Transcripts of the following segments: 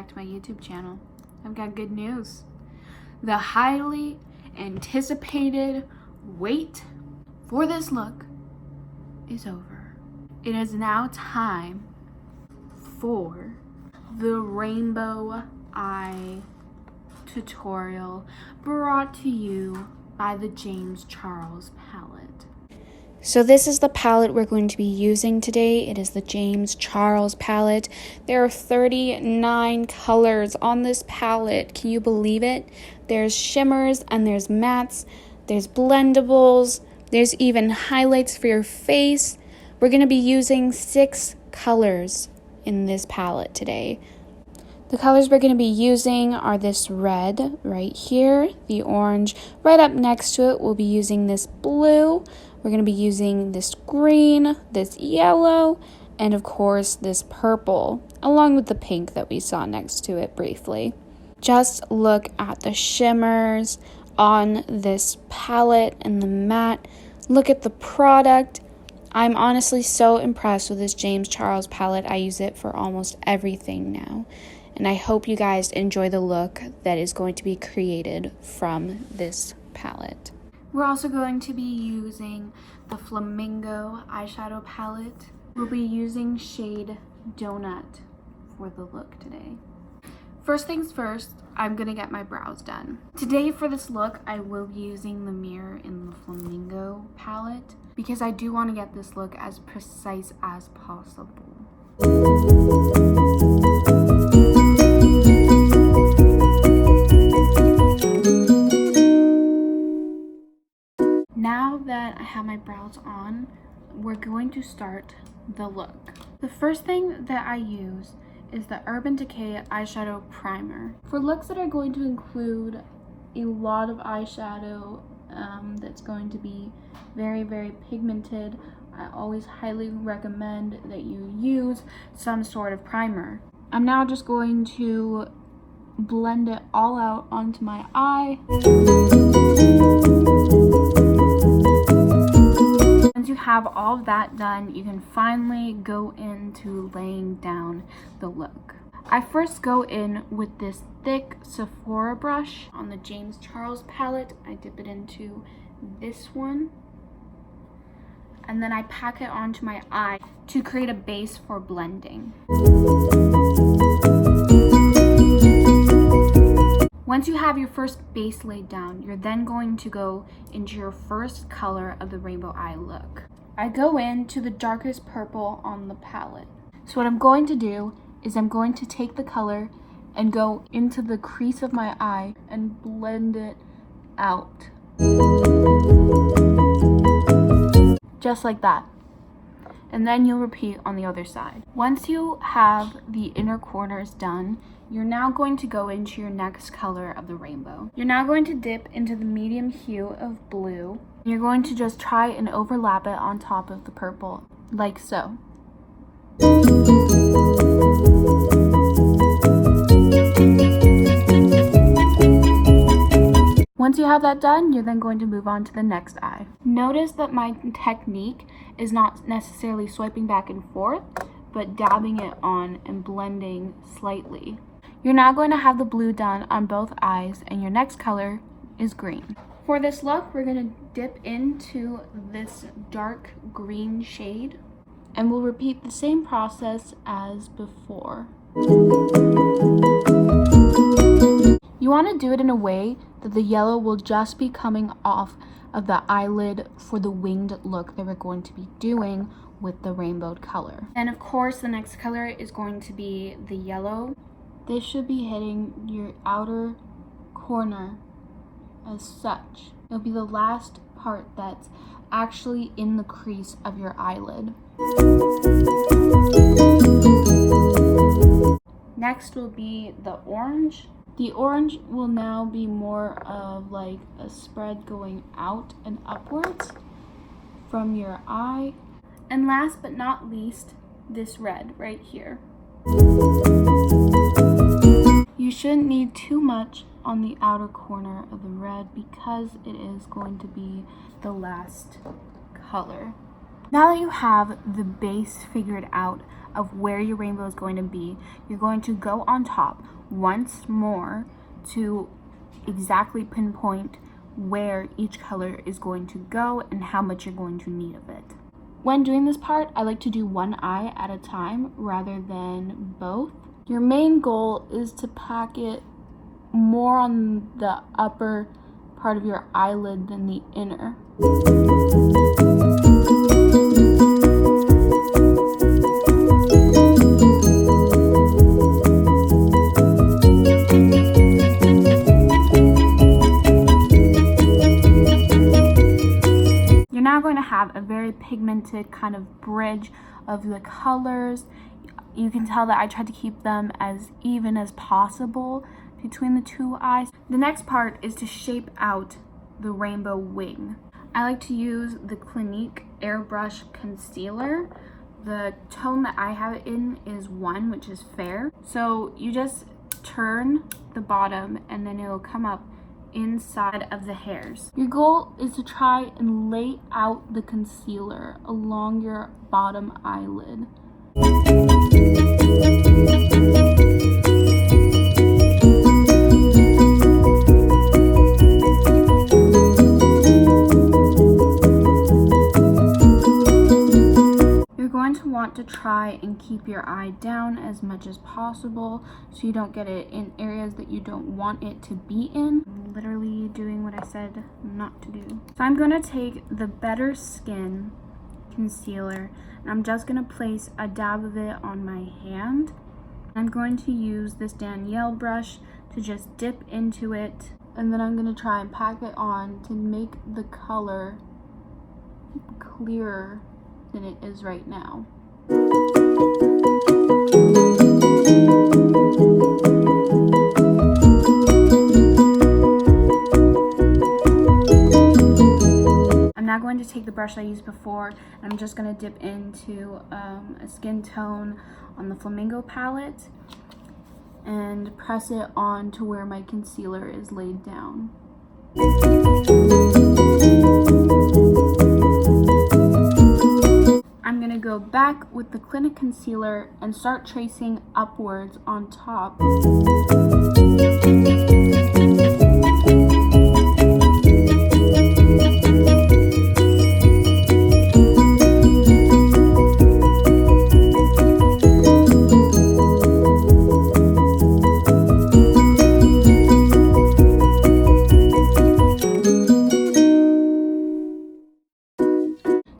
back to my YouTube channel. I've got good news. The highly anticipated wait for this look is over. It is now time for the rainbow eye tutorial brought to you by the James Charles palette. So this is the palette we're going to be using today. It is the James Charles palette. There are 39 colors on this palette. Can you believe it? There's shimmers and there's mattes. There's blendables. There's even highlights for your face. We're going to be using 6 colors in this palette today. The colors we're going to be using are this red right here, the orange. Right up next to it, we'll be using this blue. We're going to be using this green, this yellow, and of course this purple, along with the pink that we saw next to it briefly. Just look at the shimmers on this palette and the matte. Look at the product. I'm honestly so impressed with this James Charles palette. I use it for almost everything now. And I hope you guys enjoy the look that is going to be created from this palette. We're also going to be using the Flamingo eyeshadow palette. We'll be using shade Donut for the look today. First things first, I'm gonna get my brows done. Today for this look, I will be using the mirror in the Flamingo palette because I do want to get this look as precise as possible. Now that I have my brows on, we're going to start the look. The first thing that I use is the Urban Decay eyeshadow primer. For looks that are going to include a lot of eyeshadow that's going to be very, very pigmented, I always highly recommend that you use some sort of primer. I'm now just going to blend it all out onto my eye. Once you have all of that done, you can finally go into laying down the look. I first go in with this thick Sephora brush on the James Charles palette. I dip it into this one, and then I pack it onto my eye to create a base for blending. Once you have your first base laid down, you're then going to go into your first color of the rainbow eye look. I go into the darkest purple on the palette. So what I'm going to do is I'm going to take the color and go into the crease of my eye and blend it out. Just like that. And then you'll repeat on the other side. Once you have the inner corners done, you're now going to go into your next color of the rainbow. You're now going to dip into the medium hue of blue. You're going to just try and overlap it on top of the purple, like so. Once you have that done, you're then going to move on to the next eye. Notice that my technique is not necessarily swiping back and forth, but dabbing it on and blending slightly. You're now going to have the blue done on both eyes, and your next color is green. For this look, we're going to dip into this dark green shade, and we'll repeat the same process as before. You want to do it in a way that the yellow will just be coming off of the eyelid for the winged look that we're going to be doing with the rainbowed color. And of course, the next color is going to be the yellow. This should be hitting your outer corner as such. It'll be the last part that's actually in the crease of your eyelid. Next will be the orange. The orange will now be more of like a spread going out and upwards from your eye. And last but not least, this red right here. You shouldn't need too much on the outer corner of the red because it is going to be the last color. Now that you have the base figured out of where your rainbow is going to be, you're going to go on top once more to exactly pinpoint where each color is going to go and how much you're going to need of it. When doing this part, I like to do one eye at a time rather than both. Your main goal is to pack it more on the upper part of your eyelid than the inner. You're now going to have a very pigmented kind of bridge of the colors. You can tell that I tried to keep them as even as possible between the two eyes. The next part is to shape out the rainbow wing. I like to use the Clinique Airbrush Concealer. The tone that I have it in is 1, which is fair. So you just turn the bottom and then it'll come up inside of the hairs. Your goal is to try and lay out the concealer along your bottom eyelid. You're going to want to try and keep your eye down as much as possible so you don't get it in areas that you don't want it to be in. I'm literally doing what I said not to do. So I'm going to take the Better Skin concealer and I'm just going to place a dab of it on my hand. I'm going to use this Danielle brush to just dip into it, and then I'm going to try and pack it on to make the color clearer than it is right now. I'm now going to take the brush I used before and I'm just going to dip into a skin tone on the Flamingo palette and press it on to where my concealer is laid down. I'm going to go back with the Clinique concealer and start tracing upwards on top.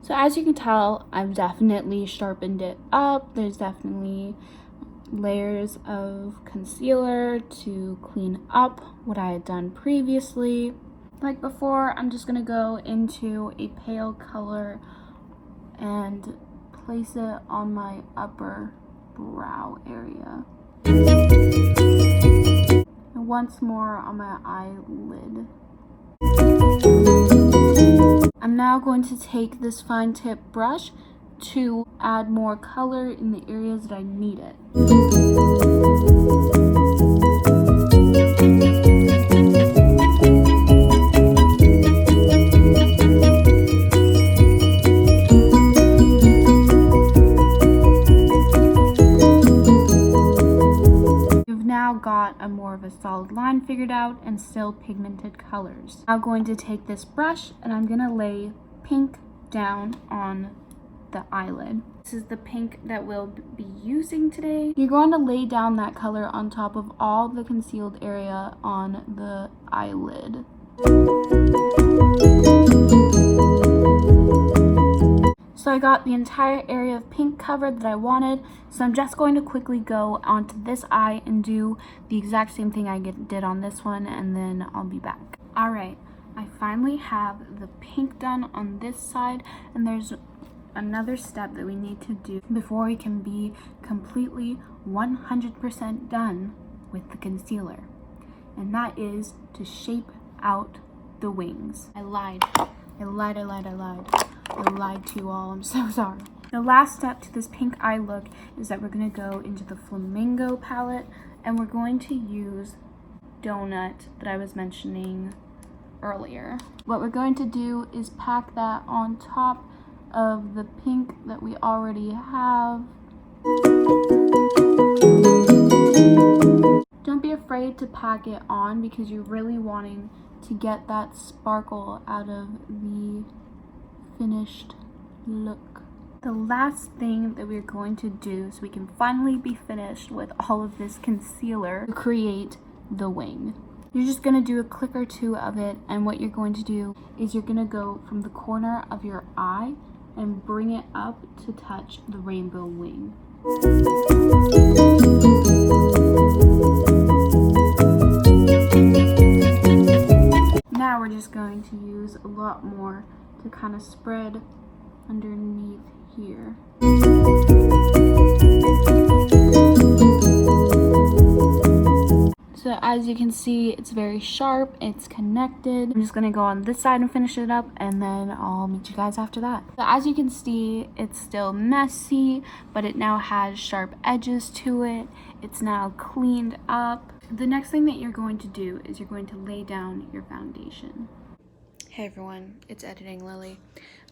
So as you can tell, I've definitely sharpened it up. There's definitely layers of concealer to clean up what I had done previously. Like before, I'm just going to go into a pale color and place it on my upper brow area. And once more on my eyelid. I'm now going to take this fine tip brush to add more color in the areas that I need it. You've now got a more of a solid line figured out and still pigmented colors. I'm going to take this brush and I'm going to lay pink down on the eyelid. This is the pink that we'll be using today. You're going to lay down that color on top of all the concealed area on the eyelid. So I got the entire area of pink covered that I wanted, so I'm just going to quickly go onto this eye and do the exact same thing I did on this one, and then I'll be back. Alright, I finally have the pink done on this side, and there's another step that we need to do before we can be completely 100% done with the concealer, and that is to shape out the wings. I lied to you all. I'm so sorry. The last step to this pink eye look is that we're going to go into the Flamingo palette and we're going to use Donut that I was mentioning earlier. What we're going to do is pack that on top of the pink that we already have. Don't be afraid to pack it on because you're really wanting to get that sparkle out of the finished look. The last thing that we're going to do so we can finally be finished with all of this concealer to create the wing. You're just going to do a click or two of it, and what you're going to do is you're going to go from the corner of your eye and bring it up to touch the rainbow wing. Now we're just going to use a lot more to kind of spread underneath here. So as you can see, it's very sharp, it's connected. I'm just gonna go on this side and finish it up, and then I'll meet you guys after that. So as you can see, it's still messy, but it now has sharp edges to it. It's now cleaned up. The next thing that you're going to do is you're going to lay down your foundation. Hey everyone, it's Editing Lily.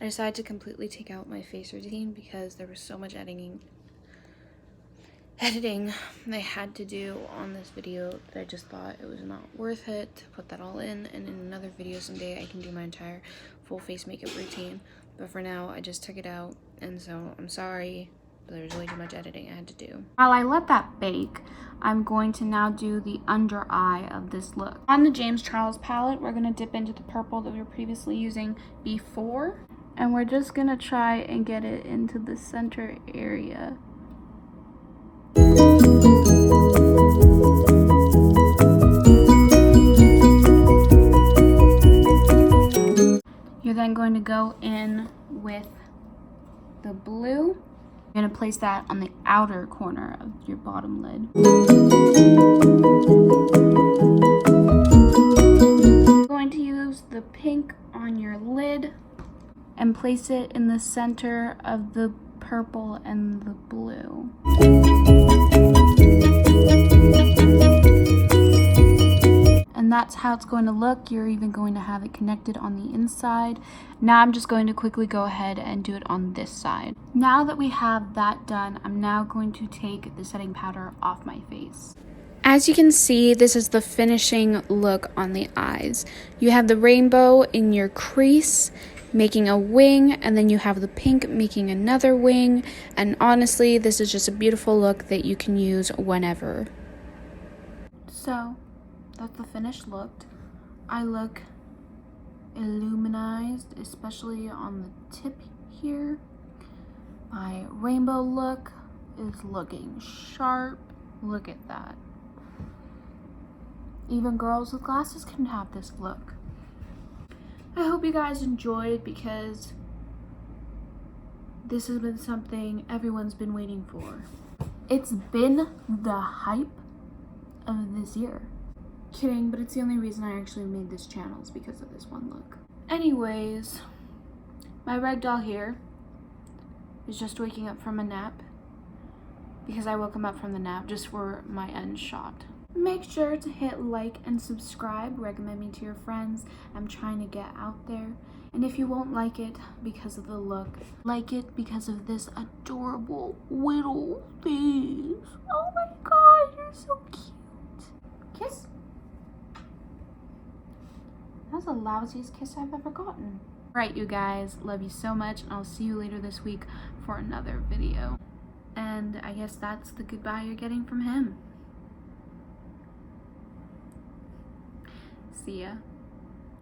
I decided to completely take out my face routine because there was so much editing I had to do on this video that I just thought it was not worth it to put that all in, and in another video someday I can do my entire full face makeup routine, but for now I just took it out, and so I'm sorry, but there was way too much editing I had to do. While I let that bake, I'm going to now do the under eye of this look. On the James Charles palette, we're going to dip into the purple that we were previously using before, and we're just going to try and get it into the center area. You're then going to go in with the blue. You're going to place that on the outer corner of your bottom lid. You're going to use the pink on your lid and place it in the center of the purple and the blue. And that's how it's going to look. You're even going to have it connected on the inside. Now I'm just going to quickly go ahead and do it on this side. Now that we have that done, I'm now going to take the setting powder off my face. As you can see, this is the finishing look on the eyes. You have the rainbow in your crease, making a wing, and then you have the pink making another wing, and honestly, this is just a beautiful look that you can use whenever. So, that's the finished look. I look illuminized, especially on the tip here. My rainbow look is looking sharp. Look at that. Even girls with glasses can have this look. I hope you guys enjoyed because this has been something everyone's been waiting for. It's been the hype of this year. Kidding, but it's the only reason I actually made this channel is because of this one look. Anyways, my rag doll here is just waking up from a nap because I woke him up from the nap just for my end shot. Make sure to hit like and subscribe, recommend me to your friends. I'm trying to get out there. And if you won't like it because of the look, like it because of this adorable little face. Oh my god, you're so cute. Kiss. That was the lousiest kiss I've ever gotten. Alright, you guys, love you so much, and I'll see you later this week for another video. And I guess that's the goodbye you're getting from him. See ya.